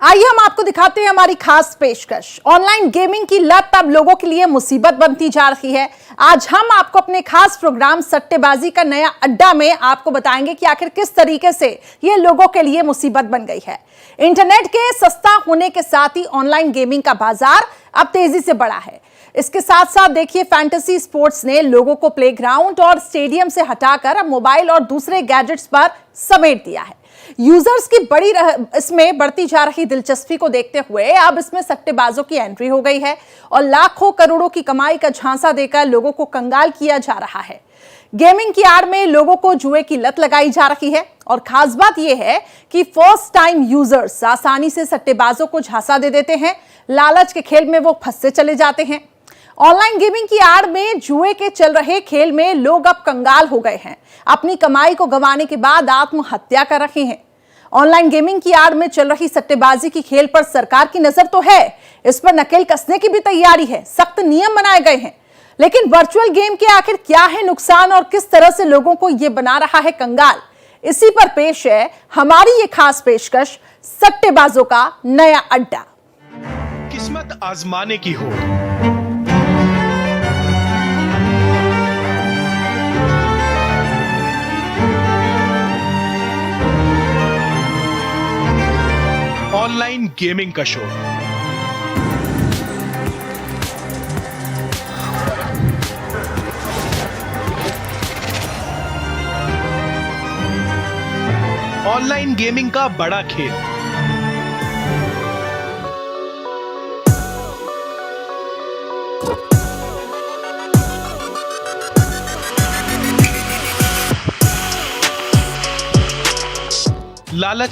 आइए हम आपको दिखाते हैं हमारी खास पेशकश। ऑनलाइन गेमिंग की लत अब लोगों के लिए मुसीबत बनती जा रही है। आज हम आपको अपने खास प्रोग्राम सट्टेबाजी का नया अड्डा में आपको बताएंगे कि आखिर किस तरीके से ये लोगों के लिए मुसीबत बन गई है। इंटरनेट के सस्ता होने के साथ ही ऑनलाइन गेमिंग का बाजार अब तेजी से बढ़ा है। इसके साथ साथ देखिए, फैंटेसी स्पोर्ट्स ने लोगों को प्लेग्राउंड और स्टेडियम से हटाकर अब मोबाइल और दूसरे गैजेट्स पर समेट दिया है। यूजर्स की इसमें बढ़ती जा रही दिलचस्पी को देखते हुए अब इसमें सट्टेबाजों की एंट्री हो गई है और लाखों करोड़ों की कमाई का झांसा देकर लोगों को कंगाल किया जा रहा है। गेमिंग की आड़ में लोगों को जुए की लत लगाई जा रही है और खास बात यह है कि फर्स्ट टाइम यूजर्स आसानी से सट्टेबाजों को झांसा दे देते हैं। लालच के खेल में वो फंसते चले जाते हैं। ऑनलाइन गेमिंग की आड़ में जुए के चल रहे खेल में लोग अब कंगाल हो गए हैं। अपनी कमाई को गंवाने के बाद आत्महत्या कर रहे हैं। ऑनलाइन गेमिंग की आड़ में चल रही सट्टेबाजी की खेल पर सरकार की नजर तो है, इस पर नकेल कसने की भी तैयारी है। सख्त नियम बनाए गए हैं, लेकिन वर्चुअल गेम के आखिर क्या है नुकसान और किस तरह से लोगों को यह बना रहा है कंगाल, इसी पर पेश है हमारी ये खास पेशकश, सट्टेबाजों का नया अड्डा। किस्मत आजमाने की हो, ऑनलाइन गेमिंग का शो। ऑनलाइन गेमिंग का बड़ा खेल। लालच,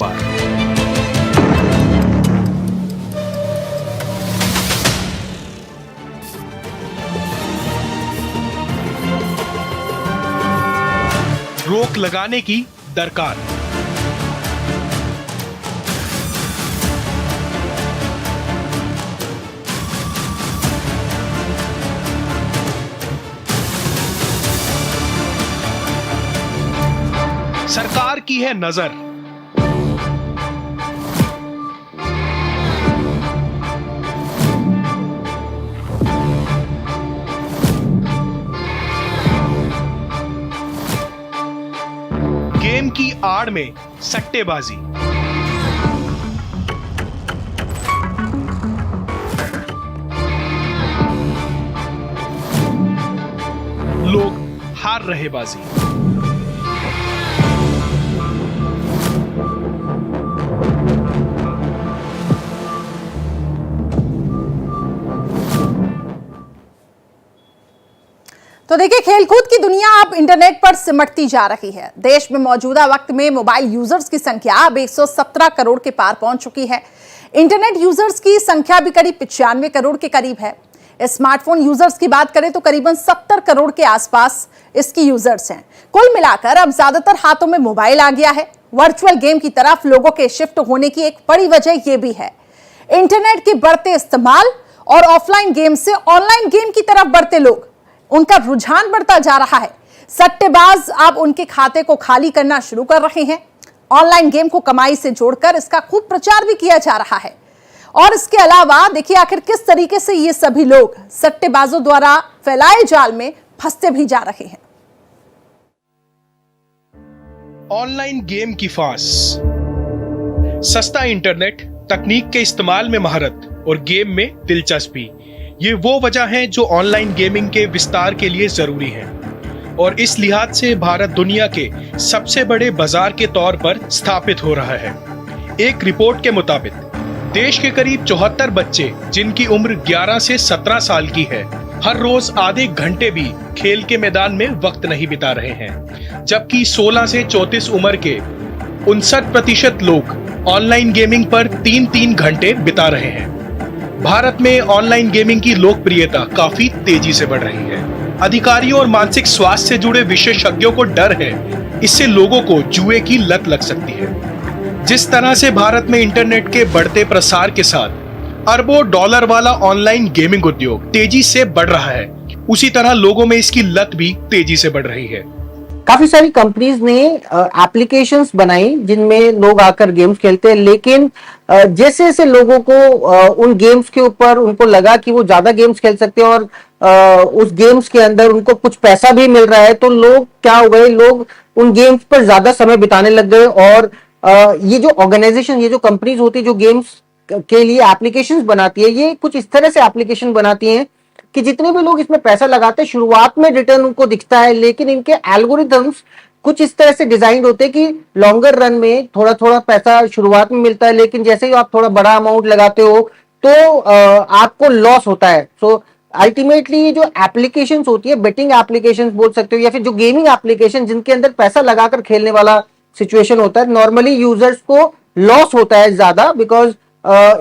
रोक लगाने की दरकार। सरकार की है नजर। गेम की आड़ में सट्टेबाजी। लोग हार रहे बाजी। तो देखिए, खेलकूद की दुनिया अब इंटरनेट पर सिमटती जा रही है। देश में मौजूदा वक्त में मोबाइल यूजर्स की संख्या अब 117 करोड़ के पार पहुंच चुकी है। इंटरनेट यूजर्स की संख्या भी करीब 95 करोड़ के करीब है। स्मार्टफोन यूजर्स की बात करें तो करीबन 70 करोड़ के आसपास इसकी यूजर्स हैं। कुल मिलाकर अब ज्यादातर हाथों में मोबाइल आ गया है। वर्चुअल गेम की तरफ लोगों के शिफ्ट होने की एक बड़ी वजह यह भी है, इंटरनेट के बढ़ते इस्तेमाल और ऑफलाइन गेम से ऑनलाइन गेम की तरफ बढ़ते लोग, उनका रुझान बढ़ता जा रहा है। सट्टेबाज अब उनके खाते को खाली करना शुरू कर रहे हैं। ऑनलाइन गेम को कमाई से जोड़कर इसका खूब प्रचार भी किया जा रहा है। और इसके अलावा देखिए, आखिर किस तरीके से ये सभी लोग सट्टेबाजों द्वारा फैलाए जाल में फंसते भी जा रहे हैं। ऑनलाइन गेम की फांस, सस्ता इंटरनेट, तकनीक के इस्तेमाल में महारत और गेम में दिलचस्पी, ये वो वजह है जो ऑनलाइन गेमिंग के विस्तार के लिए जरूरी है। और इस लिहाज से भारत दुनिया के सबसे बड़े बाजार के तौर पर स्थापित हो रहा है। एक रिपोर्ट के मुताबिक देश के करीब 74 बच्चे जिनकी उम्र 11 से 17 साल की है, हर रोज आधे घंटे भी खेल के मैदान में वक्त नहीं बिता रहे हैं, जबकि 16 से 34 उम्र के 59% लोग ऑनलाइन गेमिंग पर 3-3 घंटे बिता रहे हैं। भारत में ऑनलाइन गेमिंग की लोकप्रियता काफी तेजी से बढ़ रही है। अधिकारियों और मानसिक स्वास्थ्य से जुड़े विशेषज्ञों को डर है, इससे लोगों को जुए की लत लग सकती है। जिस तरह से भारत में इंटरनेट के बढ़ते प्रसार के साथ अरबों डॉलर वाला ऑनलाइन गेमिंग उद्योग तेजी से बढ़ रहा है, उसी तरह लोगों में इसकी लत भी तेजी से बढ़ रही है। काफी सारी कंपनीज ने एप्लीकेशंस बनाई जिनमें लोग आकर गेम्स खेलते हैं, लेकिन जैसे जैसे लोगों को उन गेम्स के ऊपर उनको लगा कि वो ज्यादा गेम्स खेल सकते हैं और उस गेम्स के अंदर उनको कुछ पैसा भी मिल रहा है, तो लोग क्या हो गए, लोग उन गेम्स पर ज्यादा समय बिताने लग गए। और ये जो ऑर्गेनाइजेशन, ये जो कंपनीज होती है जो गेम्स के लिए एप्लीकेशंस बनाती है, ये कुछ इस तरह से एप्लीकेशन बनाती हैं कि जितने भी लोग इसमें पैसा लगाते हैं शुरुआत में रिटर्न उनको दिखता है, लेकिन इनके एल्गोरिथम्स कुछ इस तरह से डिजाइन होते हैं कि लॉन्गर रन में थोड़ा थोड़ा पैसा शुरुआत में मिलता है, लेकिन जैसे ही आप थोड़ा बड़ा अमाउंट लगाते हो तो आपको लॉस होता है। सो अल्टीमेटली ये जो एप्लीकेशंस होती है, बेटिंग एप्लीकेशंस बोल सकते हो या फिर जो गेमिंग एप्लीकेशन जिनके अंदर पैसा लगाकर खेलने वाला सिचुएशन होता है, नॉर्मली यूजर्स को लॉस होता है ज्यादा, बिकॉज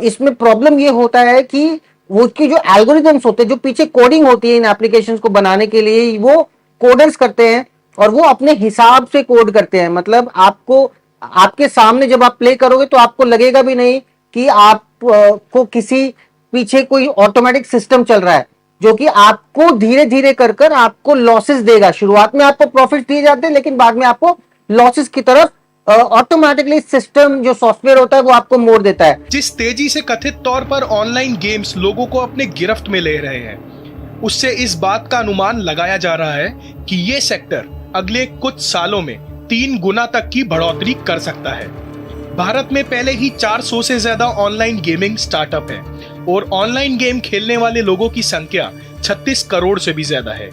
इसमें प्रॉब्लम ये होता है कि वो उसकी जो एल्गोरिथम्स होते हैं, जो पीछे कोडिंग होती है इन एप्लीकेशंस को बनाने के लिए, वो कोडर्स करते हैं और वो अपने हिसाब से कोड करते हैं। मतलब आपको, आपके सामने जब आप प्ले करोगे तो आपको लगेगा भी नहीं कि आप को किसी पीछे कोई ऑटोमेटिक सिस्टम चल रहा है, जो कि आपको धीरे धीरे कर कर आपको लॉसेस देगा। शुरुआत में आपको प्रॉफिट दिए जाते हैं, लेकिन बाद में आपको लॉसेस की तरफ ऑटोमेटिकली सिस्टम, जो सॉफ्टवेयर होता है, वो आपको मोड़ देता है। जिस तेजी से कथित तौर पर ऑनलाइन गेम्स लोगों को अपने गिरफ्त में ले रहे हैं, उससे इस बात का अनुमान लगाया जा रहा है कि ये सेक्टर अगले कुछ सालों में 3 गुना तक की बढ़ोतरी कर सकता है। भारत में पहले ही 400 से ज्यादा ऑनलाइन गेमिंग स्टार्टअप हैं और ऑनलाइन गेम खेलने वाले लोगों की संख्या 36 करोड़ से भी ज्यादा है।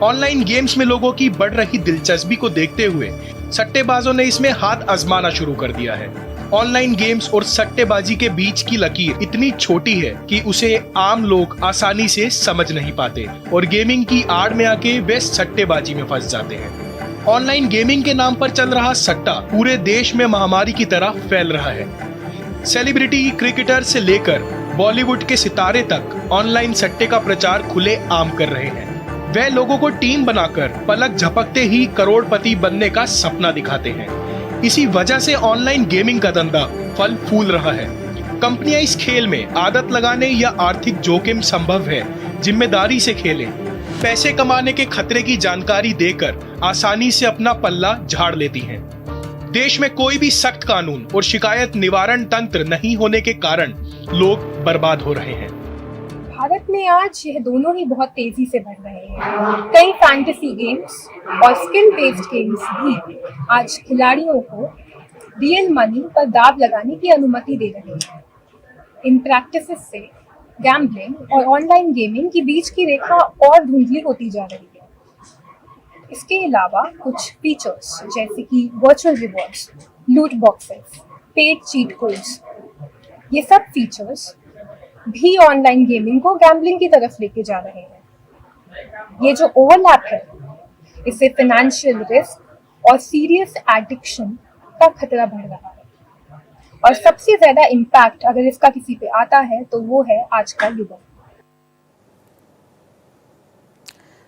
ऑनलाइन गेम्स में लोगों की बढ़ रही दिलचस्पी को देखते हुए सट्टेबाजों ने इसमें हाथ आजमाना शुरू कर दिया है। ऑनलाइन गेम्स और सट्टेबाजी के बीच की लकीर इतनी छोटी है कि उसे आम लोग आसानी से समझ नहीं पाते और गेमिंग की आड़ में आके वे सट्टेबाजी में फंस जाते हैं। ऑनलाइन गेमिंग के नाम पर चल रहा सट्टा पूरे देश में महामारी की तरह फैल रहा है। सेलिब्रिटी क्रिकेटर से लेकर बॉलीवुड के सितारे तक ऑनलाइन सट्टे का प्रचार खुले आम कर रहे हैं। वे लोगों को टीम बनाकर पलक झपकते ही करोड़पति बनने का सपना दिखाते हैं। इसी वजह से ऑनलाइन गेमिंग का धंधा फल फूल रहा है। कंपनियां इस खेल में आदत लगाने या आर्थिक जोखिम संभव है जिम्मेदारी से खेलें, पैसे कमाने के खतरे की जानकारी देकर आसानी से अपना पल्ला झाड़ लेती हैं। देश में कोई भी सख्त कानून और शिकायत निवारण तंत्र नहीं होने के कारण लोग बर्बाद हो रहे हैं। भारत में आज यह दोनों ही बहुत तेजी से बढ़ रहे हैं। कई फैंटेसी गेम्स और स्किल बेस्ड गेम्स भी आज खिलाड़ियों को रियल मनी पर दाव लगाने की अनुमति दे रहे हैं। इन प्रैक्टिसेस से गैम्बलिंग और ऑनलाइन गेमिंग के बीच की रेखा और धुंधली होती जा रही है। इसके अलावा कुछ फीचर्स जैसे कि वर्चुअल रिवॉर्ड्स, लूट बॉक्सेस, पेड चीट कोड्स, ये सब फीचर्स भी ऑनलाइन गेमिंग को गैम्बलिंग की तरफ लेके जा रहे हैं। ये जो ओवरलैप है, इससे फाइनेंशियल रिस्क और सीरियस एडिक्शन का खतरा बढ़ रहा है और सबसे ज्यादा इम्पैक्ट अगर इसका किसी पे आता है तो वो है आज का युवा।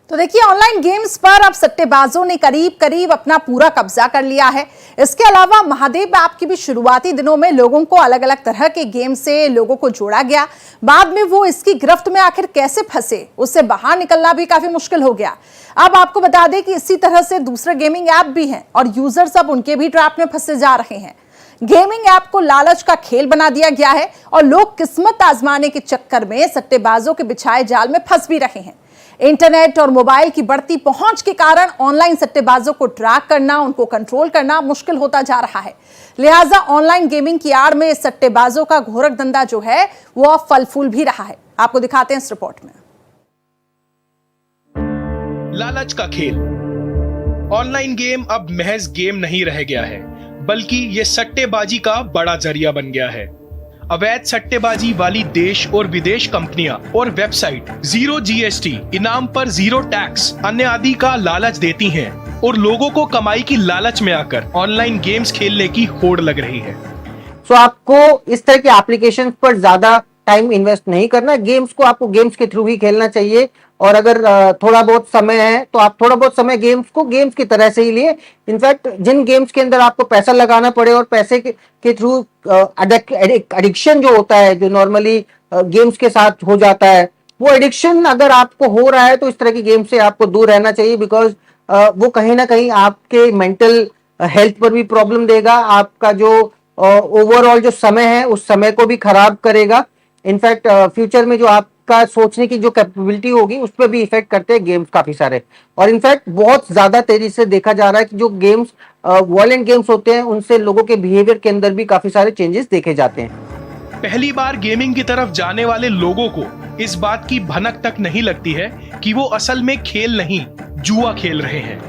तो देखिए, ऑनलाइन गेम्स पर अब सट्टेबाजों ने करीब करीब अपना पूरा कब्जा कर लिया है। इसके अलावा महादेव ऐप की भी शुरुआती दिनों में लोगों को अलग अलग तरह के गेम से लोगों को जोड़ा गया। बाद में वो इसकी गिरफ्त में आखिर कैसे फंसे, उससे बाहर निकलना भी काफी मुश्किल हो गया। अब आपको बता दें कि इसी तरह से दूसरे गेमिंग ऐप भी हैं और यूजर्स अब उनके भी ट्रैप में फंसे जा रहे हैं। गेमिंग ऐप को लालच का खेल बना दिया गया है और लोग किस्मत आजमाने के चक्कर में सट्टेबाजों के बिछाए जाल में फंस भी रहे हैं। इंटरनेट और मोबाइल की बढ़ती पहुंच के कारण ऑनलाइन सट्टेबाजों को ट्रैक करना, उनको कंट्रोल करना मुश्किल होता जा रहा है। लिहाजा ऑनलाइन गेमिंग की आड़ में सट्टेबाजों का घोरक धंधा जो है वो अब फल फूल भी रहा है। आपको दिखाते हैं इस रिपोर्ट में। लालच का खेल। ऑनलाइन गेम अब महज गेम नहीं रह गया है, बल्कि ये सट्टेबाजी का बड़ा जरिया बन गया है। अवैध सट्टेबाजी वाली देश और विदेश कंपनियां और वेबसाइट जीरो जीएसटी, इनाम पर जीरो टैक्स, अन्य आदि का लालच देती हैं और लोगों को कमाई की लालच में आकर ऑनलाइन गेम्स खेलने की होड़ लग रही है। सो आपको इस तरह के एप्लीकेशन पर ज्यादा टाइम इन्वेस्ट नहीं करना। गेम्स को आपको गेम्स के थ्रू ही खेलना चाहिए और अगर थोड़ा बहुत समय है तो आप थोड़ा बहुत समय गेम्स को गेम्स की तरह से ही लिए। इनफैक्ट जिन गेम्स के अंदर आपको पैसा लगाना पड़े और पैसे के थ्रू एडिक्शन जो होता है, जो नॉर्मली गेम्स के साथ हो जाता है, वो एडिक्शन अगर आपको हो रहा है तो इस तरह की गेम से आपको दूर रहना चाहिए, बिकॉज वो कहीं ना कहीं आपके मेंटल हेल्थ पर भी प्रॉब्लम देगा, आपका जो ओवरऑल जो समय है उस समय को भी खराब करेगा। इनफैक्ट फ्यूचर में जो आपका सोचने की जो कैपेबिलिटी होगी उस पर भी इफेक्ट करते हैं गेम्स काफी सारे। और इनफैक्ट बहुत ज्यादा तेजी से देखा जा रहा है कि जो गेम्स वायलेंट गेम्स होते हैं उनसे लोगों के बिहेवियर के अंदर भी काफी सारे चेंजेस देखे जाते हैं। पहली बार गेमिंग की तरफ जाने वाले लोगों को इस बात की भनक तक नहीं लगती है कि वो असल में खेल नहीं, जुआ खेल रहे हैं।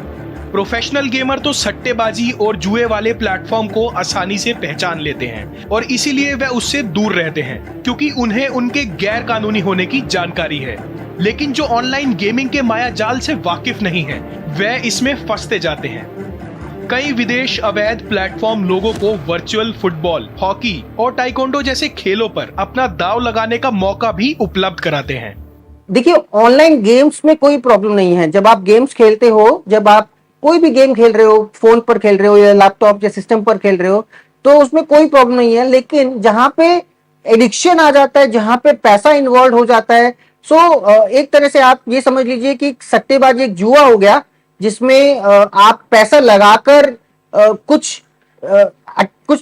प्रोफेशनल गेमर तो सट्टेबाजी और जुए वाले प्लेटफॉर्म को आसानी से पहचान लेते हैं और इसीलिए वह उससे दूर रहते हैं, क्योंकि उन्हें उनके गैर कानूनी होने की जानकारी है। लेकिन जो ऑनलाइन गेमिंग के माया जाल से वाकिफ नहीं है, वह इसमें फंसते जाते हैं। कई विदेश अवैध प्लेटफॉर्म लोगों को वर्चुअल फुटबॉल, हॉकी और टाइकोंडो जैसे खेलों पर अपना दांव लगाने का मौका भी उपलब्ध कराते हैं। देखिए, ऑनलाइन गेम्स में कोई प्रॉब्लम नहीं है। जब आप गेम्स खेलते हो, जब आप कोई भी गेम खेल रहे हो, फोन पर खेल रहे हो या लैपटॉप या सिस्टम पर खेल रहे हो, तो उसमें कोई प्रॉब्लम नहीं है। लेकिन जहां पे एडिक्शन आ जाता है, जहां पे पैसा इन्वॉल्व हो जाता है, एक तरह से आप ये समझ लीजिए कि सट्टेबाजी एक जुआ हो गया, जिसमें आप पैसा लगाकर कुछ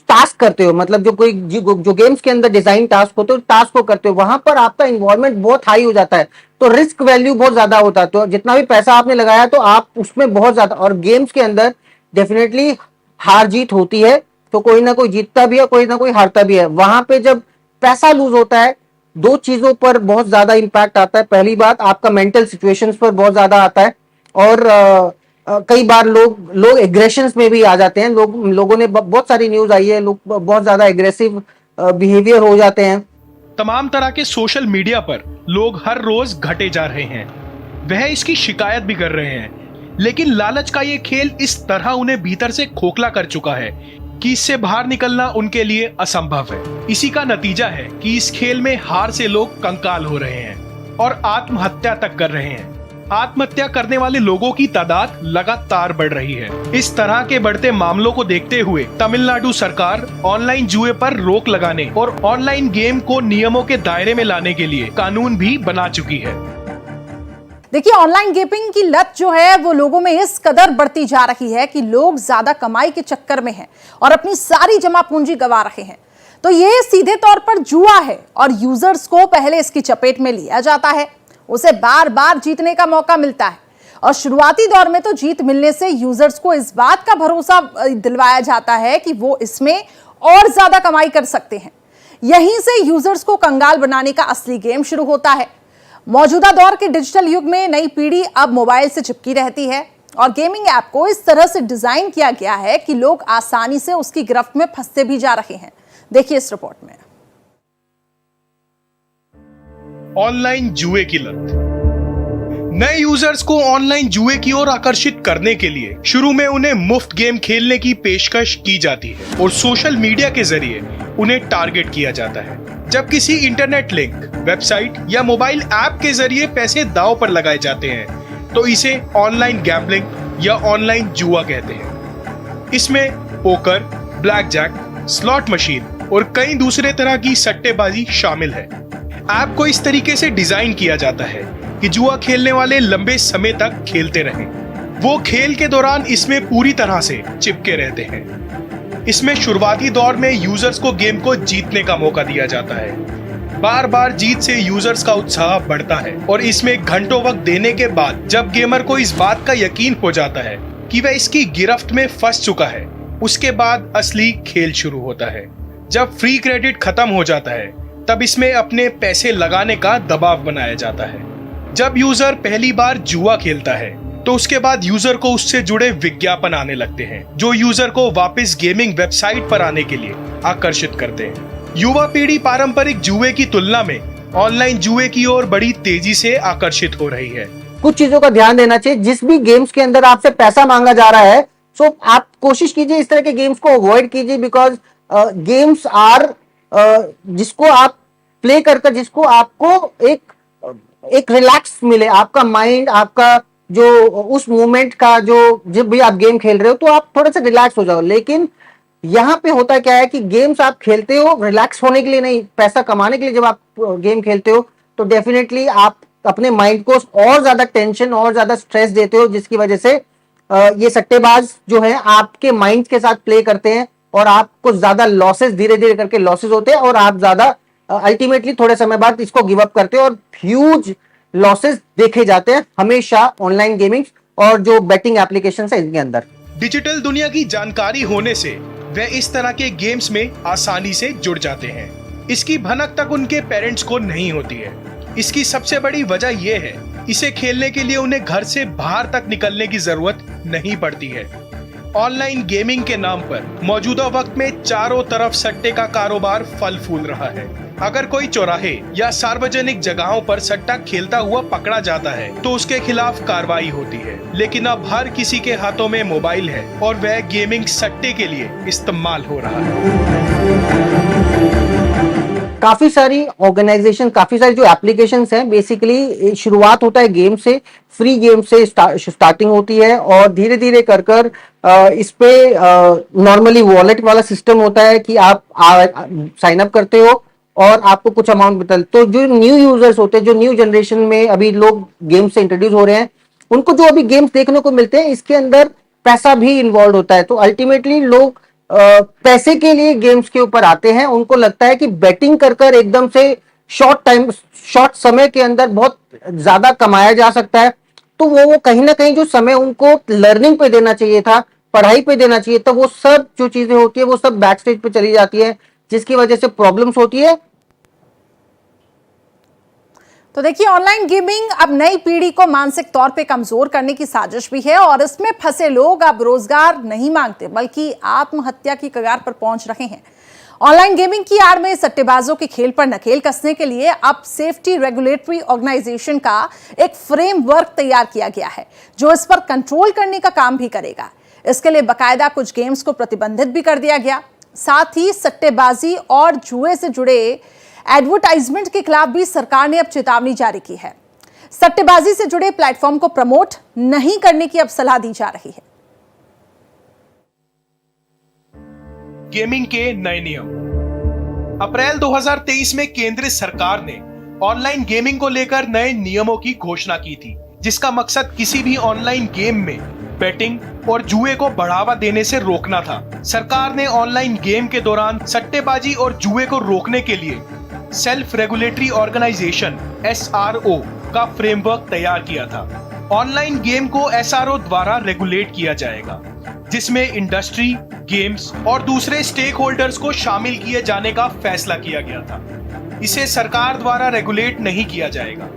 टास्क करते हो। मतलब जो गेम्स के अंदर डिजाइन टास्क होते हो, टास्क को करते हो, वहां पर आपका इन्वॉल्वमेंट बहुत हाई हो जाता है, तो रिस्क वैल्यू बहुत ज्यादा होता है। तो जितना भी पैसा आपने लगाया तो आप उसमें बहुत ज्यादा, और गेम्स के अंदर डेफिनेटली हार जीत होती है, तो कोई ना कोई जीतता भी है, कोई ना कोई हारता भी है। वहां पे जब पैसा लूज होता है, दो चीजों पर बहुत ज्यादा इंपैक्ट आता है। पहली बात, आपका मेंटल सिचुएशंस पर बहुत ज्यादा आता है, और कई बार लोग एग्रेशंस में भी आ जाते हैं। लोगों ने बहुत सारी न्यूज आई है, लोग बहुत ज्यादा एग्रेसिव बिहेवियर हो जाते हैं। तमाम तरह के सोशल मीडिया पर लोग हर रोज घटे जा रहे हैं, वह इसकी शिकायत भी कर रहे हैं। लेकिन लालच का ये खेल इस तरह उन्हें भीतर से खोखला कर चुका है कि इससे बाहर निकलना उनके लिए असंभव है। इसी का नतीजा है कि इस खेल में हार से लोग कंकाल हो रहे हैं और आत्महत्या तक कर रहे हैं। आत्महत्या करने वाले लोगों की तादाद लगातार बढ़ रही है। इस तरह के बढ़ते मामलों को देखते हुए तमिलनाडु सरकार ऑनलाइन जुए पर रोक लगाने और ऑनलाइन गेम को नियमों के दायरे में लाने के लिए कानून भी बना चुकी है। देखिए, ऑनलाइन गेमिंग की लत जो है वो लोगों में इस कदर बढ़ती जा रही है कि लोग ज्यादा कमाई के चक्कर में हैं और अपनी सारी जमा पूंजी गंवा रहे हैं। तो ये सीधे तौर पर जुआ है और यूजर्स को पहले इसकी चपेट में लिया जाता है, उसे बार बार जीतने का मौका मिलता है और शुरुआती दौर में तो जीत मिलने से यूजर्स को इस बात का भरोसा दिलवाया जाता है कि वो इसमें और ज्यादा कमाई कर सकते हैं। यहीं से यूजर्स को कंगाल बनाने का असली गेम शुरू होता है। मौजूदा दौर के डिजिटल युग में नई पीढ़ी अब मोबाइल से चिपकी रहती है और गेमिंग ऐप को इस तरह से डिजाइन किया गया है कि लोग आसानी से उसकी गिरफ्त में फंसते भी जा रहे हैं। देखिए इस रिपोर्ट में। ऑनलाइन जुए की लत। नए यूजर्स को ऑनलाइन जुए की ओर आकर्षित करने के लिए शुरू में उन्हें मुफ्त गेम खेलने की पेशकश की जाती है और सोशल मीडिया के जरिए उन्हें टारगेट किया जाता है। जब किसी इंटरनेट लिंक, वेबसाइट या मोबाइल ऐप के जरिए पैसे दांव पर लगाए जाते हैं तो इसे ऑनलाइन गैम्बलिंग या ऑनलाइन जुआ कहते हैं। इसमें poker, black jack, slot machine और कई दूसरे तरह की सट्टेबाजी शामिल है। ऐप को इस तरीके से डिजाइन किया जाता है कि जुआ खेलने वाले लंबे समय तक खेलते रहें। वो खेल के दौरान इसमें पूरी तरह से चिपके रहते हैं। इसमें शुरुआती दौर में यूजर्स को गेम को जीतने का मौका दिया जाता है। बार बार जीत से यूजर्स का उत्साह बढ़ता है और इसमें घंटों वक्त देने के बाद जब गेमर को इस बात का यकीन हो जाता है कि वह इसकी गिरफ्त में फंस चुका है, उसके बाद असली खेल शुरू होता है। जब फ्री क्रेडिट खत्म हो जाता है तब इसमें अपने पैसे लगाने का दबाव बनाया जाता है। जब यूजर पहली बार जुआ खेलता है तो उसके बाद यूजर को उससे जुड़े विज्ञापन आने लगते हैं जो यूजर को वापस गेमिंग वेबसाइट पर आने के लिए आकर्षित करते हैं। युवा पीढ़ी पारंपरिक जुए की तुलना में ऑनलाइन जुए की ओर बड़ी तेजी से आकर्षित हो रही है। कुछ चीजों का ध्यान देना चाहिए। जिस भी गेम्स के अंदर आपसे पैसा मांगा जा रहा है, सो आप कोशिश कीजिए इस तरह के गेम्स को अवॉइड कीजिए, बिकॉज गेम्स आर जिसको आप प्ले करकर, जिसको आपको एक रिलैक्स मिले, आपका माइंड, आपका जो उस मोमेंट का, जो जब भी आप गेम खेल रहे हो तो आप थोड़ा सा रिलैक्स हो जाओ। लेकिन यहाँ पे होता क्या है कि गेम्स आप खेलते हो रिलैक्स होने के लिए नहीं, पैसा कमाने के लिए। जब आप गेम खेलते हो तो डेफिनेटली आप अपने माइंड को और ज्यादा टेंशन और ज्यादा स्ट्रेस देते हो, जिसकी वजह से ये सट्टेबाज जो है आपके माइंड के साथ प्ले करते हैं और आपको ज्यादा लॉसेस धीरे धीरे करके लॉसेस होते हैं और आप ज्यादा अल्टीमेटली थोड़े समय बाद इसको गिव अप करते हो और ह्यूज लॉसेस देखे जाते हैं हमेशा ऑनलाइन गेमिंग और जो बेटिंग एप्लीकेशन है इनके अंदर। डिजिटल दुनिया की जानकारी होने से वे इस तरह के गेम्स में आसानी से जुड़ जाते हैं। इसकी भनक तक उनके पेरेंट्स को नहीं होती है। इसकी सबसे बड़ी वजह यह है, इसे खेलने के लिए उन्हें घर से बाहर तक निकलने की जरूरत नहीं पड़ती है। ऑनलाइन गेमिंग के नाम पर मौजूदा वक्त में चारों तरफ सट्टे का कारोबार फल फूल रहा है। अगर कोई चौराहे या सार्वजनिक जगहों पर सट्टा खेलता हुआ पकड़ा जाता है तो उसके खिलाफ कार्रवाई होती है, लेकिन अब हर किसी के हाथों में मोबाइल है और वह गेमिंग सट्टे के लिए इस्तेमाल हो रहा है। काफी सारी ऑर्गेनाइजेशन, काफी सारी जो एप्लीकेशंस हैं, बेसिकली शुरुआत होता है गेम से, फ्री गेम से स्टार्टिंग होती है और धीरे धीरे कर कर इस पे नॉर्मली वॉलेट वाला सिस्टम होता है कि आप साइन अप करते हो और आपको कुछ अमाउंट बदल। तो जो न्यू यूजर्स होते हैं, जो न्यू जनरेशन में अभी लोग गेम से इंट्रोड्यूस हो रहे हैं, उनको जो अभी गेम्स देखने को मिलते हैं इसके अंदर पैसा भी इन्वॉल्व होता है। तो अल्टीमेटली लोग पैसे के लिए गेम्स के ऊपर आते हैं। उनको लगता है कि बेटिंग कर कर एकदम से शॉर्ट समय के अंदर बहुत ज्यादा कमाया जा सकता है। तो वो कहीं ना कहीं जो समय उनको लर्निंग पे देना चाहिए था, पढ़ाई पे देना चाहिए था, वो सब जो चीजें होती है वो सब बैक स्टेज पे चली जाती है, जिसकी वजह से प्रॉब्लम्स होती है। तो देखिए, ऑनलाइन गेमिंग अब नई पीढ़ी को मानसिक तौर पे कमजोर करने की साजिश भी है और इसमें फंसे लोग अब रोजगार नहीं मांगते बल्कि आत्महत्या की कगार पर पहुंच रहे हैं। ऑनलाइन गेमिंग की आड़ में सट्टेबाजों के खेल पर नकेल कसने के लिए अब सेफ्टी रेगुलेटरी ऑर्गेनाइजेशन का एक फ्रेमवर्क तैयार किया गया है जो इस पर कंट्रोल करने का काम भी करेगा। इसके लिए बाकायदा कुछ गेम्स को प्रतिबंधित भी कर दिया गया। साथ ही सट्टेबाजी और जुए से जुड़े एडवर्टाइजमेंट के खिलाफ भी सरकार ने अब चेतावनी जारी की है। सट्टेबाजी से जुड़े प्लेटफॉर्म को प्रमोट नहीं करने की अब सलाह दी जा रही है। गेमिंग के नए नियम। अप्रैल 2023 में केंद्र सरकार ने ऑनलाइन गेमिंग को लेकर नए नियमों की घोषणा की थी, जिसका मकसद किसी भी ऑनलाइन गेम में बेटिंग और जुए को बढ़ावा देने से रोकना था। सरकार ने ऑनलाइन गेम के दौरान सट्टेबाजी और जुए को रोकने के लिए सेल्फ रेगुलेटरी ऑर्गेनाइजेशन SRO का फ्रेमवर्क तैयार किया था। ऑनलाइन गेम को SRO द्वारा रेगुलेट किया जाएगा, जिसमें इंडस्ट्री, गेम्स और दूसरे स्टेक होल्डर्स को शामिल किए जाने का फैसला किया गया था। इसे सरकार द्वारा रेगुलेट नहीं किया जाएगा।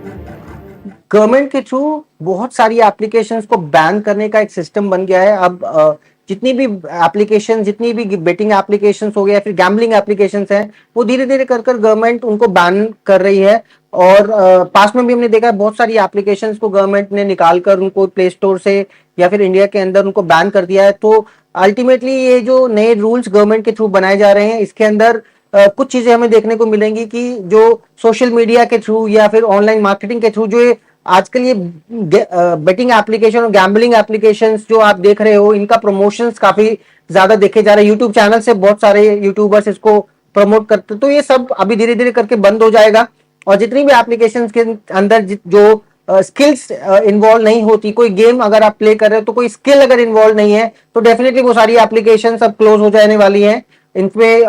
गवर्नमेंट के थ्रू बहुत सारी एप्लीकेशंस को बैन करने का एक सिस्टम बन गया है। अब जितनी भी एप्लीकेशन, जितनी भी बेटिंग एप्लीकेशंस हो गया, फिर गैम्बलिंग एप्लीकेशंस हैं, वो धीरे धीरे कर कर गवर्नमेंट उनको बैन कर रही है। और पास में भी हमने देखा है बहुत सारी एप्लीकेशंस को गवर्नमेंट ने निकाल कर उनको प्ले स्टोर से या फिर इंडिया के अंदर उनको बैन कर दिया है। तो अल्टीमेटली ये जो नए रूल्स गवर्नमेंट के थ्रू बनाए जा रहे हैं, इसके अंदर कुछ चीजें हमें देखने को मिलेंगी कि जो सोशल मीडिया के थ्रू या फिर ऑनलाइन मार्केटिंग के थ्रू जो आजकल ये बेटिंग एप्लीकेशन और गैम्बलिंग एप्लीकेशंस जो आप देख रहे हो, इनका प्रमोशंस काफी ज्यादा देखे जा रहे हैं। यूट्यूब चैनल से बहुत सारे यूट्यूबर्स इसको प्रमोट करते, तो ये सब अभी धीरे धीरे करके बंद हो जाएगा। और जितनी भी एप्लीकेशंस के अंदर जो स्किल्स इन्वॉल्व नहीं होती, कोई गेम अगर आप प्ले कर रहे हो तो कोई स्किल अगर इन्वॉल्व नहीं है, तो डेफिनेटली वो सारी एप्लीकेशंस अब क्लोज हो जाने वाली हैं। इनमें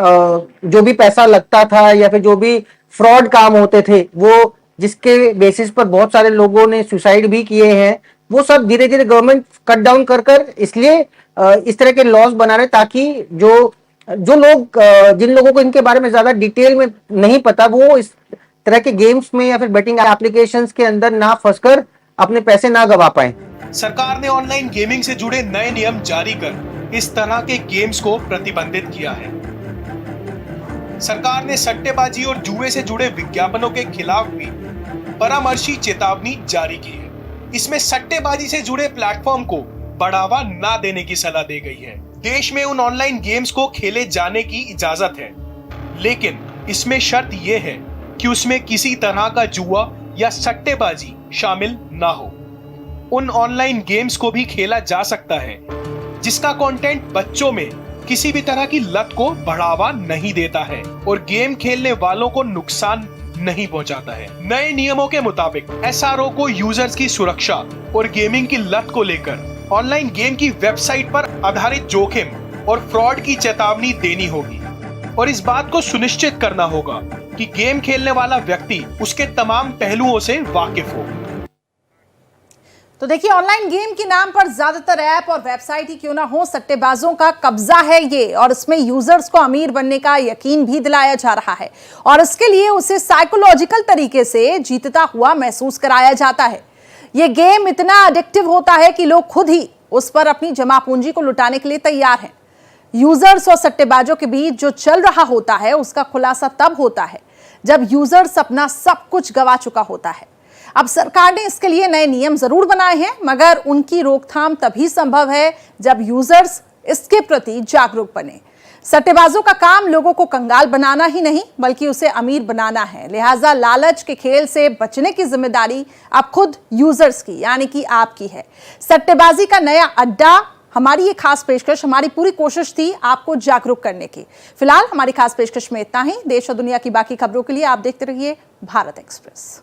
जो भी पैसा लगता था या फिर जो भी फ्रॉड काम होते थे, वो जिसके बेसिस पर बहुत सारे लोगों ने सुसाइड भी किए हैं, वो सब धीरे धीरे गवर्नमेंट कट डाउन कर कर इसलिए इस तरह के लॉज बना रहे ताकि जो लोग, जिन लोगों को इनके बारे में ज्यादा डिटेल में नहीं पता, वो इस तरह के गेम्स में या फिर बेटिंग एप्लीकेशंस के अंदर ना फंसकर अपने पैसे ना गवा पाए। सरकार ने ऑनलाइन गेमिंग से जुड़े नए नियम जारी कर इस तरह के गेम्स को प्रतिबंधित किया है। सरकार ने सट्टेबाजी और जुए से जुड़े विज्ञापनों के खिलाफ भी परामर्शी चेतावनी जारी की है। इसमें सट्टेबाजी से जुड़े प्लेटफॉर्म को बढ़ावा ना देने की सलाह दी गई है। देश में उन ऑनलाइन गेम्स को खेले जाने की इजाजत है, लेकिन इसमें शर्त यह है कि उसमें किसी तरह का जुआ या सट्टेबाजी शामिल ना हो। उन ऑनलाइन गेम्स को भी खेला जा सकता है जिसका कंटेंट बच्चों में किसी भी तरह की लत को बढ़ावा नहीं देता है और गेम खेलने वालों को नुकसान नहीं पहुंचाता है। नए नियमों के मुताबिक एसआरओ को यूजर्स की सुरक्षा और गेमिंग की लत को लेकर ऑनलाइन गेम की वेबसाइट पर आधारित जोखिम और फ्रॉड की चेतावनी देनी होगी और इस बात को सुनिश्चित करना होगा कि गेम खेलने वाला व्यक्ति उसके तमाम पहलुओं से वाकिफ हो। तो देखिए, ऑनलाइन गेम के नाम पर ज्यादातर ऐप और वेबसाइट ही क्यों ना हो, सट्टेबाजों का कब्जा है ये, और इसमें यूजर्स को अमीर बनने का यकीन भी दिलाया जा रहा है और इसके लिए उसे साइकोलॉजिकल तरीके से जीतता हुआ महसूस कराया जाता है। ये गेम इतना एडिक्टिव होता है कि लोग खुद ही उस पर अपनी जमा पूंजी को लुटाने के लिए तैयार हैं। यूजर्स और सट्टेबाजों के बीच जो चल रहा होता है उसका खुलासा तब होता है जब यूजर्स अपना सब कुछ गवा चुका होता है। अब सरकार ने इसके लिए नए नियम जरूर बनाए हैं, मगर उनकी रोकथाम तभी संभव है जब यूजर्स इसके प्रति जागरूक बने। सट्टेबाजों का काम लोगों को कंगाल बनाना ही नहीं बल्कि उसे अमीर बनाना है। लिहाजा लालच के खेल से बचने की जिम्मेदारी अब खुद यूजर्स की यानी कि आपकी है। सट्टेबाजी का नया अड्डा, हमारी ये खास पेशकश, हमारी पूरी कोशिश थी आपको जागरूक करने की। फिलहाल हमारी खास पेशकश में इतना ही। देश और दुनिया की बाकी खबरों के लिए आप देखते रहिए भारत एक्सप्रेस।